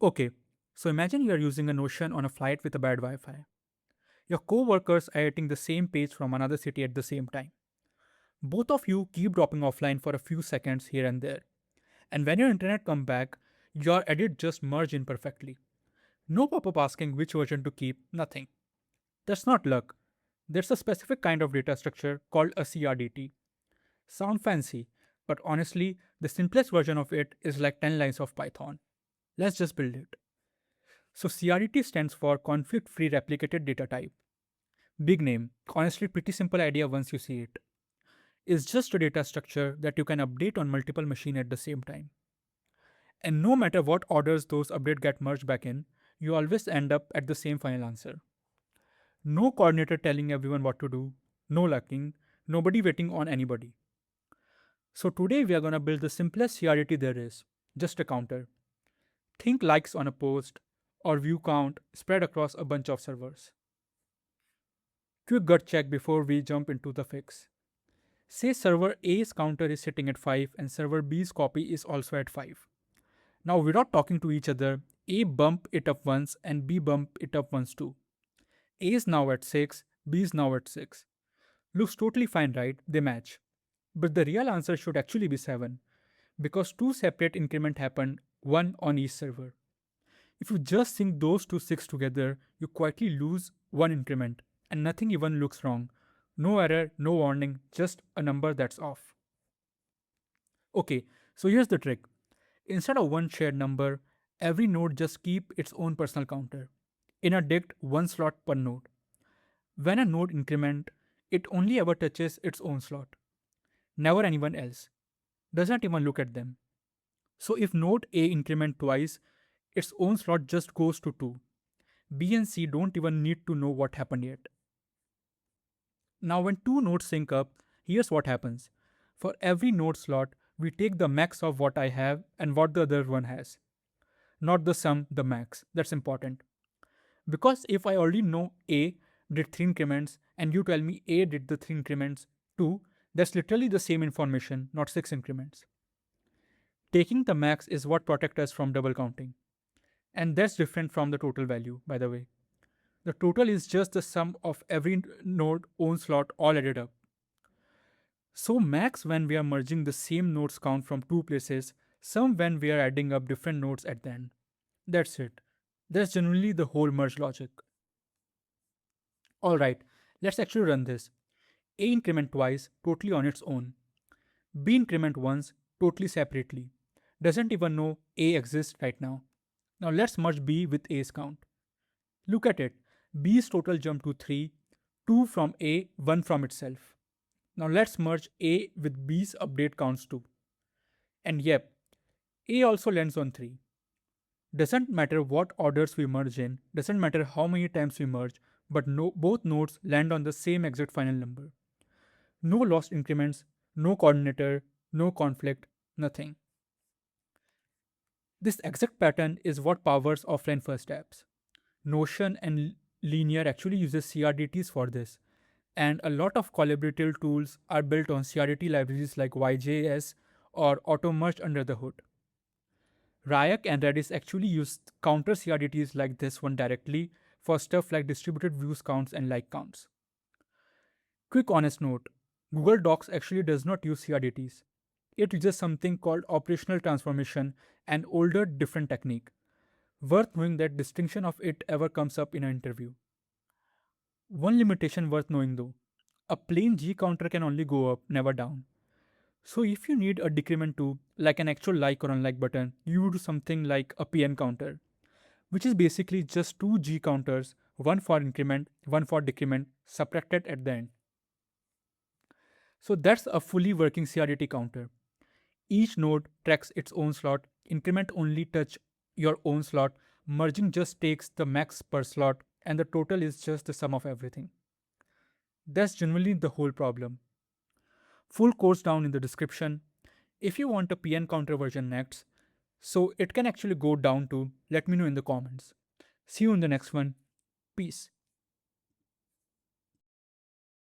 Okay, so imagine you are using a Notion on a flight with a bad Wi Fi. Your co workers are editing the same page from another city at the same time. Both of you keep dropping offline for a few seconds here and there. And when your internet comes back, your edit just merge in perfectly. No pop up asking which version to keep, nothing. That's not luck. There's a specific kind of data structure called a CRDT. Sound fancy, but honestly, the simplest version of it is like 10 lines of Python. Let's just build it. So CRDT stands for conflict free replicated data type. Big name, honestly pretty simple idea once you see it. It's just a data structure that you can update on multiple machines at the same time. And no matter what orders those updates get merged back in, you always end up at the same final answer. No coordinator telling everyone what to do, no lacking, nobody waiting on anybody. So today we are gonna build the simplest CRDT there is, just a counter. Think likes on a post or view count spread across a bunch of servers. Quick gut check before we jump into the fix. Say server A's counter is sitting at 5 and server B's copy is also at 5. Now without talking to each other, A bump it up once and B bump it up once too. A is now at 6, B is now at 6. Looks totally fine, right? They match. But the real answer should actually be 7 because two separate increments happened, one on each server. If you just sync those two 6 together, you quietly lose one increment and nothing even looks wrong. No error, no warning, just a number that's off. Okay, so here's the trick. Instead of one shared number, every node just keep its own personal counter. In a dict, one slot per node. When a node increment, it only ever touches its own slot, never anyone else. Doesn't even look at them. So if node A increment twice, its own slot just goes to 2. B and C don't even need to know what happened yet. Now when two nodes sync up, here's what happens. For every node slot, we take the max of what I have and what the other one has. Not the sum, the max. That's important. Because if I already know A did 3 increments and you tell me A did the 3 increments too, that's literally the same information, not 6 increments. Taking the max is what protects us from double counting. And that's different from the total value, by the way. The total is just the sum of every node own slot all added up. So max when we are merging the same nodes count from two places, sum when we are adding up different nodes at the end. That's it. That's generally the whole merge logic. Alright, let's actually run this. A increment twice, totally on its own. B increment once, totally separately. Doesn't even know A exists right now. Now let's merge B with A's count. Look at it. B's total jump to 3, 2 from A, 1 from itself. Now let's merge A with B's update counts too. And yep, A also lands on 3. Doesn't matter what orders we merge in, doesn't matter how many times we merge, but both nodes land on the same exact final number. No lost increments, no coordinator, no conflict, nothing. This exact pattern is what powers offline first apps. Notion and Linear actually uses CRDTs for this, and a lot of collaborative tools are built on CRDT libraries like YJS or AutoMerge under the hood. Riak and Redis actually use counter CRDTs like this one directly for stuff like distributed views counts and like counts. Quick honest note, Google Docs actually does not use CRDTs. It uses something called operational transformation, an older, different technique. Worth knowing that distinction of it ever comes up in an interview. One limitation worth knowing though, a plain G counter can only go up, never down. So if you need a decrement to, like an actual like or unlike button, you do something like a PN counter, which is basically just two G counters, one for increment, one for decrement, subtracted at the end. So that's a fully working CRDT counter. Each node tracks its own slot, increment only touch your own slot, merging just takes the max per slot, and the total is just the sum of everything. That's generally the whole problem. Full course down in the description. If you want a PN counter version next, so it can actually go down to, let me know in the comments. See you in the next one. Peace.